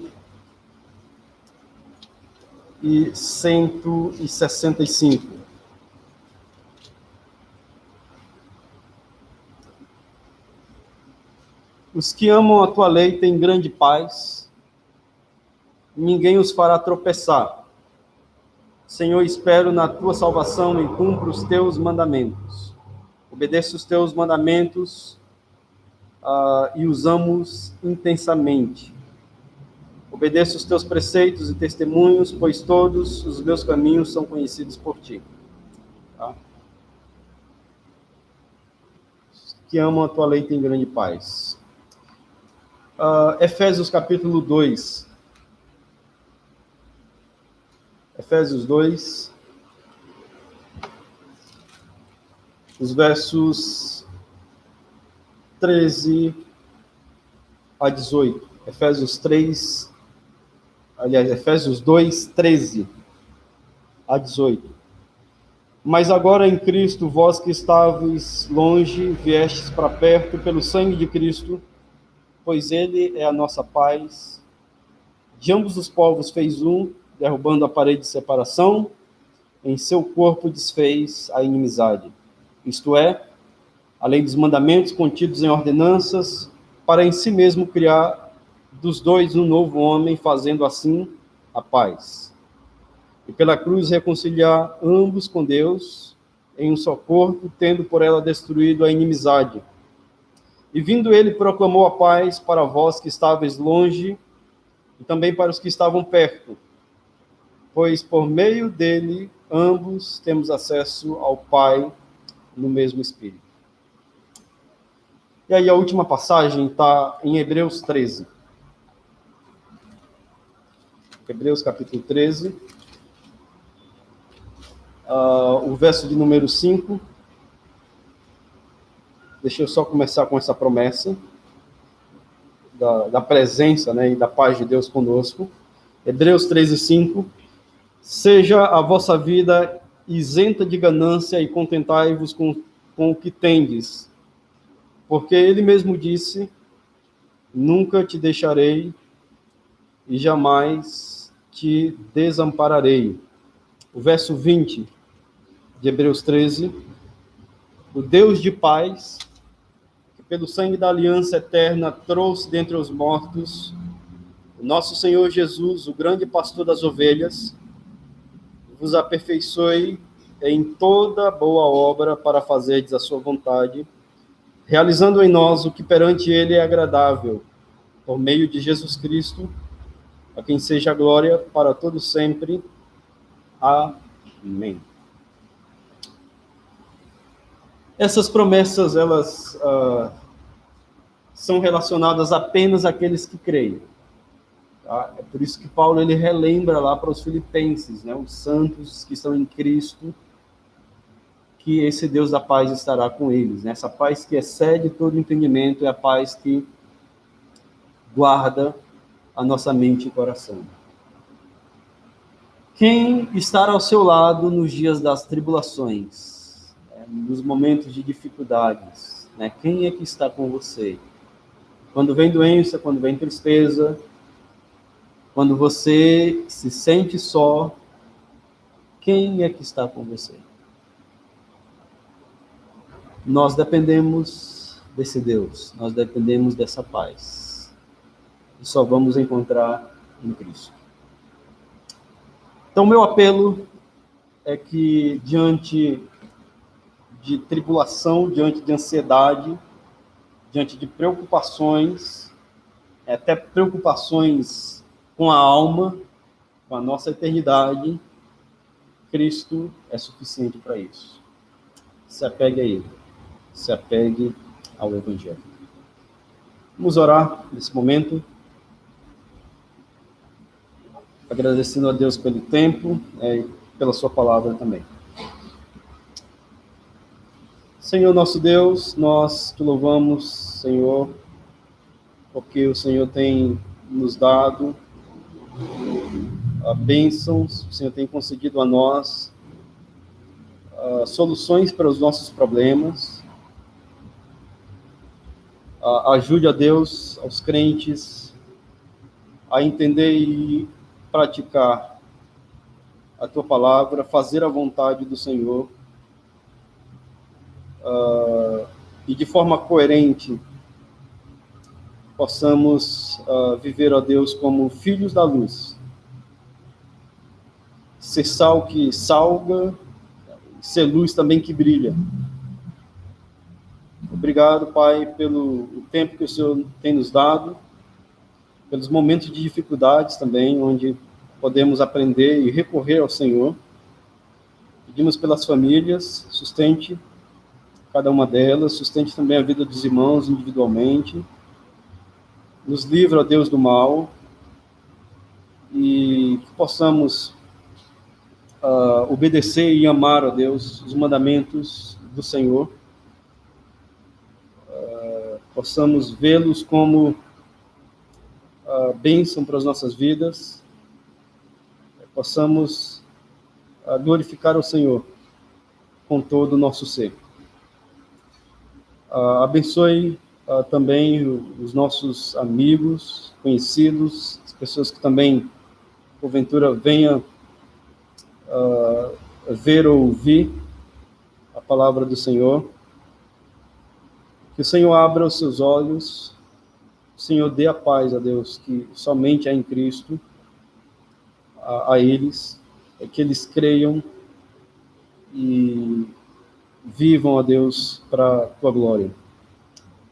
e 165. Os que amam a tua lei têm grande paz, ninguém os fará tropeçar. Senhor, espero na tua salvação e cumpro os teus mandamentos. Obedeço os teus mandamentos e os amo intensamente. Obedeço os teus preceitos e testemunhos, pois todos os meus caminhos são conhecidos por ti. Tá? Os que amam a tua lei têm grande paz. Efésios capítulo 2. Efésios 2. Os versos 13 a 18. Efésios 2, 13 a 18. Mas agora em Cristo, vós que estáveis longe, viestes para perto pelo sangue de Cristo, pois ele é a nossa paz. De ambos os povos fez um, derrubando a parede de separação, em seu corpo desfez a inimizade. Isto é, além dos mandamentos contidos em ordenanças, para em si mesmo criar dos dois um novo homem, fazendo assim a paz. E pela cruz reconciliar ambos com Deus, em um só corpo, tendo por ela destruído a inimizade. E vindo ele, proclamou a paz para vós que estáveis longe, e também para os que estavam perto, pois por meio dele, ambos temos acesso ao Pai no mesmo Espírito. E aí a última passagem está em Hebreus 13. Hebreus capítulo 13, o verso de número 5. Deixa eu só começar com essa promessa da presença, né, e da paz de Deus conosco. Hebreus 13, 5. Seja a vossa vida isenta de ganância e contentai-vos com o que tendes. Porque ele mesmo disse, nunca te deixarei e jamais te desampararei. O verso 20 de Hebreus 13. O Deus de paz, que pelo sangue da aliança eterna trouxe dentre os mortos o nosso Senhor Jesus, o grande pastor das ovelhas, vos aperfeiçoe em toda boa obra para fazerdes a sua vontade, realizando em nós o que perante ele é agradável, por meio de Jesus Cristo, a quem seja a glória para todos sempre. Amém. Essas promessas, elas são relacionadas apenas àqueles que creem. Tá? É por isso que Paulo ele relembra lá para os filipenses, né, os santos que estão em Cristo, que esse Deus da paz estará com eles. Né? Essa paz que excede todo entendimento é a paz que guarda a nossa mente e coração. Quem estará ao seu lado nos dias das tribulações, nos momentos de dificuldades? Né? Quem é que está com você? Quando vem doença, quando vem tristeza, quando você se sente só, quem é que está com você? Nós dependemos desse Deus, nós dependemos dessa paz. E só vamos encontrar em Cristo. Então, meu apelo é que, diante de tribulação, diante de ansiedade, diante de preocupações, até preocupações com a alma, com a nossa eternidade, Cristo é suficiente para isso. Se apegue a Ele, se apegue ao Evangelho. Vamos orar nesse momento, agradecendo a Deus pelo tempo e pela sua palavra também. Senhor nosso Deus, nós te louvamos, Senhor, porque o Senhor tem nos dado bênçãos, o Senhor tem concedido a nós soluções para os nossos problemas. Ajude a Deus, aos crentes, a entender e praticar a tua palavra, fazer a vontade do Senhor, e de forma coerente possamos viver, ó Deus, como filhos da luz, ser sal que salga, ser luz também que brilha. Obrigado, Pai, pelo tempo que o Senhor tem nos dado, pelos momentos de dificuldades também, onde podemos aprender e recorrer ao Senhor. Pedimos pelas famílias, sustente cada uma delas, sustente também a vida dos irmãos individualmente. Nos livra, ó Deus, do mal, e que possamos obedecer e amar, ó Deus, os mandamentos do Senhor. Possamos vê-los como bênção para as nossas vidas, possamos glorificar o Senhor com todo o nosso ser. Abençoe também os nossos amigos, conhecidos, as pessoas que também, porventura, venham ver ou ouvir a palavra do Senhor. Que o Senhor abra os seus olhos, o Senhor dê a paz a Deus, que somente há em Cristo, a eles, que eles creiam e vivam, a Deus, para a tua glória.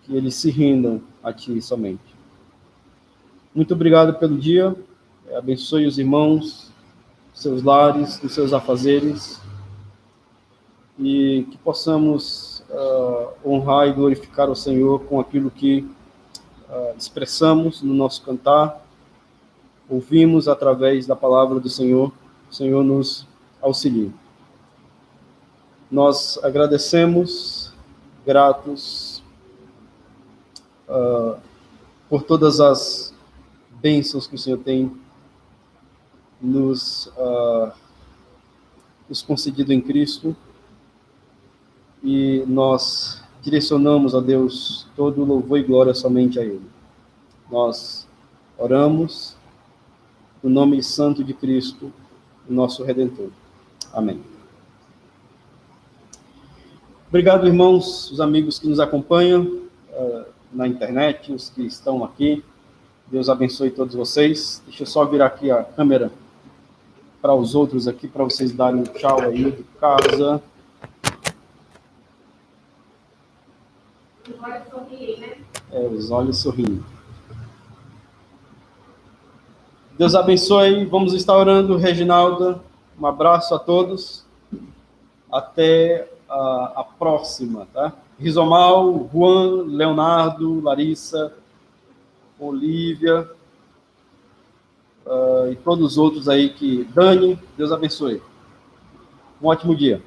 Que eles se rendam a ti somente. Muito obrigado pelo dia, abençoe os irmãos, seus lares, os seus afazeres, e que possamos honrar e glorificar o Senhor com aquilo que expressamos no nosso cantar, ouvimos através da palavra do Senhor. O Senhor nos auxilie. Nós agradecemos, gratos por todas as bênçãos que o Senhor tem nos concedido em Cristo, e nós direcionamos a Deus todo louvor e glória somente a Ele. Nós oramos no nome santo de Cristo, o nosso Redentor. Amém. Obrigado, irmãos, os amigos que nos acompanham na internet, os que estão aqui. Deus abençoe todos vocês. Deixa eu só virar aqui a câmera para os outros aqui, para vocês darem um tchau aí de casa. Os olhos sorriem, né? Os olhos sorrindo. Deus abençoe. Vamos estar orando, Reginalda. Um abraço a todos. Até a próxima, tá? Rizomal, Juan, Leonardo, Larissa, Olívia, e todos os outros aí que... Dani, Deus abençoe. Um ótimo dia.